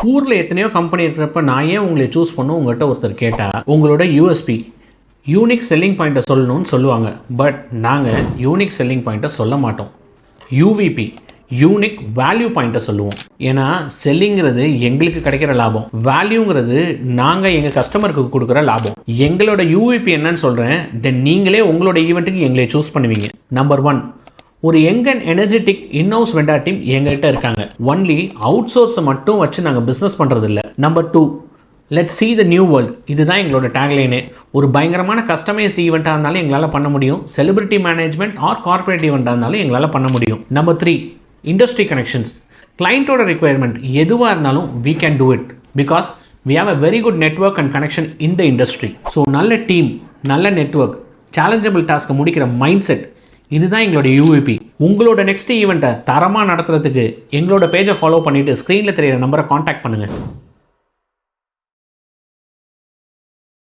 ஊரில் எத்தனையோ கம்பெனி இருக்கிறப்ப நான் ஏன் உங்களை சூஸ் பண்ணும் உங்கள்கிட்ட ஒருத்தர் கேட்டால் உங்களோட யூஎஸ்பி யூனிக் செல்லிங் பாயிண்ட்டை சொல்லணும்னு சொல்லுவாங்க. பட் நாங்கள் யூனிக் செல்லிங் பாயிண்ட்டை சொல்ல மாட்டோம். யூவிபி யூனிக் வேல்யூ பாயிண்ட்டை சொல்லுவோம். ஏன்னா செல்லிங்கிறது எங்களுக்கு கிடைக்கிற லாபம், வேல்யூங்கிறது நாங்கள் எங்கள் கஸ்டமருக்கு கொடுக்குற லாபம். எங்களோட யூவிபி என்னன்னு சொல்கிறேன், தென் நீங்களே உங்களோட ஈவெண்ட்டுக்கு எங்களை சூஸ் பண்ணுவீங்க. நம்பர் 1, ஒரு young and energetic in-house vendor team எங்கள்கிட்ட இருக்காங்க. ஒன்லி அவுட் சோர்ஸை மட்டும் வச்சு நாங்கள் பிஸ்னஸ் பண்ணுறது இல்லை. Number 2, let see the new world. இதுதான் எங்களோட டேக்லைனே. ஒரு பயங்கரமான கஸ்டமைஸ்டு ஈவெண்ட்டாக இருந்தாலும் எங்களால் பண்ண முடியும். செலிபிரிட்டி மேனேஜ்மெண்ட் ஆர் கார்பரேட் ஈவெண்ட்டாக இருந்தாலும் எங்களால் பண்ண முடியும். Number 3, industry connections. கிளைண்ட்டோட ரெக்குயர்மெண்ட் எதுவாக இருந்தாலும் we can do it because we have a very good network and connection in the industry. So நல்ல டீம், நல்ல நெட்வொர்க், சேலஞ்சபிள் டாஸ்க்கை முடிக்கிற மைண்ட் செட், இதுதான் எங்களோட யூவிபி. உங்களோட நெக்ஸ்ட் ஈவெண்ட்டை தரமாக நடத்துறதுக்கு எங்களோட பேஜை ஃபாலோ பண்ணிவிட்டு ஸ்க்ரீனில் தெரியிற நம்பரை காண்டாக்ட் பண்ணுங்கள்.